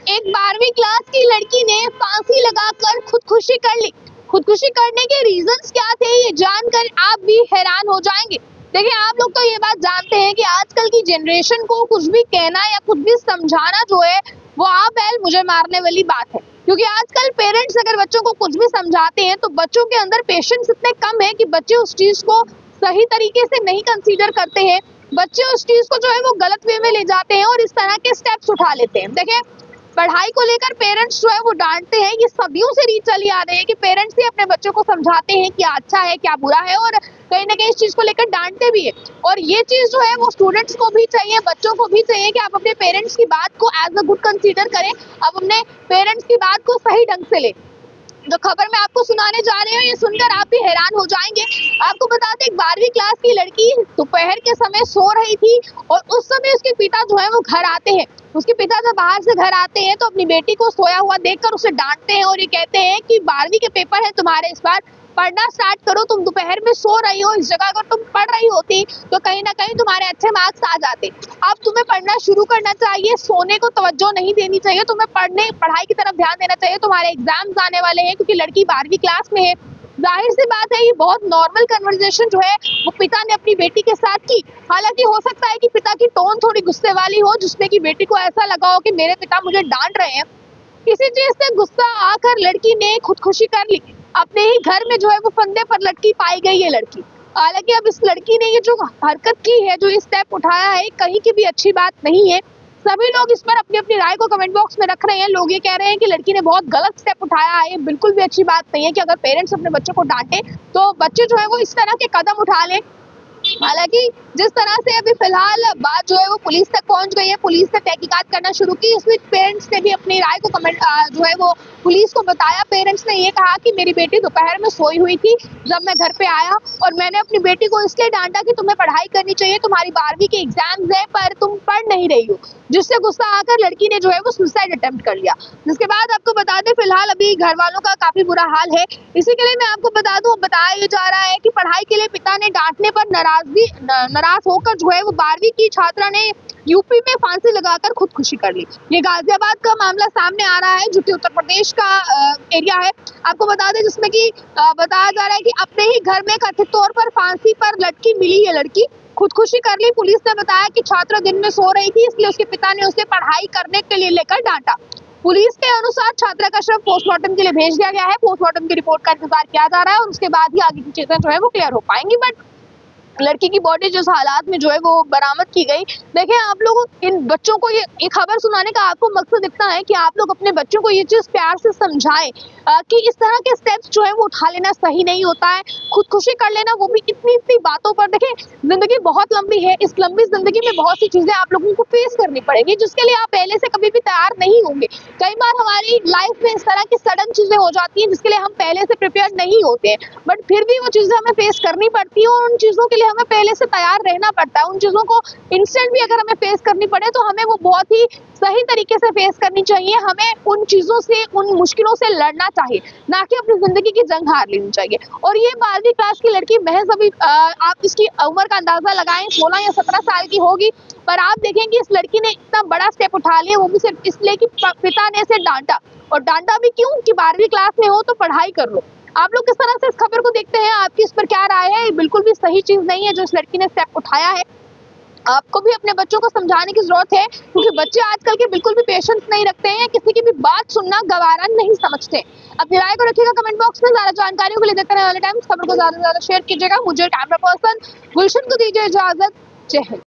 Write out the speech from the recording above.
एक 12वीं क्लास की लड़की ने फांसी लगाकर खुदकुशी कर ली। खुदकुशी करने के रीजंस क्या थे ये जानकर आप भी हैरान हो जाएंगे। देखिए, आप लोग तो ये बात जानते हैं कि आजकल की जनरेशन को कुछ भी कहना या कुछ भी समझाना जो है वो आप बैल मुझे मारने वाली बात है। क्योंकि आजकल पेरेंट्स अगर बच्चों को कुछ भी समझाते हैं तो बच्चों के अंदर पेशेंस इतने कम है कि बच्चे उस चीज को सही तरीके से नहीं कंसीडर करते हैं। बच्चे उस चीज को जो है वो गलत वे में ले जाते हैं और इस तरह के स्टेप्स उठा लेते हैं। देखिए, पढ़ाई को लेकर पेरेंट्स जो है वो डांटते हैं, ये सदियों से रीत चली आ रही है कि पेरेंट्स ही अपने बच्चों को समझाते हैं क्या अच्छा है क्या बुरा है और कहीं ना कहीं इस चीज को लेकर डांटते भी है। और ये चीज जो है वो स्टूडेंट्स को भी चाहिए, बच्चों को भी चाहिए कि आप अपने पेरेंट्स की बात को एज अ गुड कंसीडर करें, आप अपने पेरेंट्स की बात को सही ढंग से लें। जो खबर मैं आपको सुनाने जा रही हूँ ये सुनकर आप भी हैरान हो जाएंगे। आपको बता दें, एक 12वीं क्लास की लड़की दोपहर के समय सो रही थी और उस समय उसके पिता जो है वो घर आते हैं। उसके पिता जब बाहर से घर आते हैं तो अपनी बेटी को सोया हुआ देखकर उसे डांटते हैं और ये कहते हैं कि 12वीं के पेपर है तुम्हारे, इस बार पढ़ना स्टार्ट करो, तुम दोपहर में सो रही हो, इस जगह अगर तुम पढ़ रही होती तो कहीं ना कहीं तुम्हारे अच्छे मार्क्स आ जाते। अब तुम्हें पढ़ना शुरू करना चाहिए, सोने को तवज्जो नहीं देनी चाहिए, तुम्हें पढ़ाई की तरफ ध्यान देना चाहिए, तुम्हारे एग्जाम्स आने वाले हैं। क्योंकि लड़की 12वीं क्लास में है। जाहिर सी बात है ये बहुत नॉर्मल कन्वर्सेशन जो है वो पिता ने अपनी बेटी के साथ की। हालांकि हो सकता है कि पिता की टोन थोड़ी गुस्से वाली हो जिसमें कि बेटी को ऐसा लगा हो कि मेरे पिता मुझे डांट रहे हैं। किसी चीज से गुस्सा आकर लड़की ने खुदकुशी कर ली। अपने ही घर में जो है वो फंदे पर लटकी पाई गई है लड़की। हालांकि अब इस लड़की ने ये जो हरकत की है, जो स्टेप उठाया है, कहीं की भी अच्छी बात नहीं है। सभी लोग इस पर अपनी अपनी राय को कमेंट बॉक्स में रख रहे हैं। लोग ये कह रहे हैं कि लड़की ने बहुत गलत स्टेप उठाया है, बिल्कुल भी अच्छी बात नहीं है कि अगर पेरेंट्स अपने बच्चों को डांटे तो बच्चे जो है वो इस तरह के कदम उठा ले। हालांकि जिस तरह से अभी फिलहाल बात जो है वो पुलिस तक पहुंच गई है, पुलिस ने तहकीकात करना शुरू की। इस बीच पेरेंट्स ने भी अपनी राय को जो है वो पुलिस को बताया। पेरेंट्स ने ये कहा कि मेरी बेटी दोपहर में सोई हुई थी जब मैं घर पे आया और मैंने अपनी बेटी को इसलिए डांटा कि तुम्हें पढ़ाई करनी चाहिए, तुम्हारी 12वीं के एग्जाम्स है पर तुम पढ़ नहीं रही हो, जिससे गुस्सा आकर लड़की ने जो है वो सुसाइड अटेम्प्ट कर लिया। जिसके बाद आपको बता दें फिलहाल अभी घर वालों का काफी बुरा हाल है। इसी के लिए मैं आपको बता दूं, बताया ये जा रहा है कि पढ़ाई के लिए पिता ने डांटने पर नाराज होकर जो है वो 12वीं की छात्रा ने यूपी में फांसी लगाकर खुदकुशी कर ली। ये गाजियाबाद का मामला सामने आ रहा है जो कि उत्तर प्रदेश का एरिया है। आपको बता दें जिसमें कि बताया जा रहा है कि अपने ही घर में कथित तौर पर फांसी पर लटकी मिली ये लड़की, खुदकुशी कर ली। पुलिस ने बताया कि छात्रा दिन में सो रही थी, इसलिए उसके पिता ने उसे पढ़ाई करने के लिए लेकर डांटा। पुलिस के अनुसार छात्रा का शव पोस्टमार्टम के लिए भेज दिया गया है। पोस्टमार्टम की रिपोर्ट का इंतजार किया जा रहा है और उसके बाद ही आगे की चीजें जो है वो क्लियर हो पाएंगी। बट लड़की की बॉडी जिस हालात में जो है वो बरामद की गई, देखें आप लोग इन बच्चों को ये खबर सुनाने का आपको मकसद इतना है कि आप लोग अपने बच्चों को ये चीज प्यार से समझाएं कि इस तरह के स्टेप्स जो है वो उठा लेना सही नहीं होता है। खुदकुशी कर लेना, वो भी इतनी इतनी बातों पर। देखें, जिंदगी बहुत लंबी है, इस लंबी जिंदगी में बहुत सी चीजें आप लोगों को फेस करनी पड़ेगी जिसके लिए आप पहले से कभी भी तैयार नहीं होंगे। कई बार हमारी लाइफ में इस तरह की सडन चीजें हो जाती हैं जिसके लिए हम पहले से प्रिपेयर नहीं होते हैं, बट फिर भी वो चीजें हमें फेस करनी पड़ती है और उन चीजों के लिए हमें पहले से तैयार रहना पड़ता है। उन चीजों को इंस्टेंट भी अगर हमें फेस करनी पड़े तो हमें वो बहुत ही सही तरीके से फेस करनी चाहिए। हमें उन चीजों से, उन मुश्किलों से लड़ना चाहिए, ना कि अपनी जिंदगी की जंग हार लेनी चाहिए। और ये 12वीं क्लास की लड़की महज अभी आप इसकी उम्र का अंदाजा लगाएं 16 या 17 साल की होगी, पर आप देखेंगे इस लड़की ने इतना बड़ा स्टेप उठा लिया, वो भी सिर्फ इसलिए कि पिता ने इसे डांटा। और डांटा भी क्यों? कि 12वीं क्लास में हो तो पढ़ाई कर लो। आप लोग किस तरह से इस खबर को देखते हैं? आपकी इस पर क्या राय है? बिल्कुल भी सही चीज नहीं है जो इस लड़की ने स्टेप उठाया है। आपको भी अपने बच्चों को समझाने की जरूरत है क्योंकि बच्चे आजकल के बिल्कुल भी पेशेंस नहीं रखते हैं, किसी की भी बात सुनना गवारा नहीं समझते। अपनी राय को रखिएगा कमेंट बॉक्स में। ज्यादा जानकारियों के लिए देखते रहने वाले टाइम्स खबर को ज्यादा से ज्यादा शेयर कीजिएगा। मुझे कैमरा पर्सन गुलशन को दीजिए इजाजत। जय हिंद।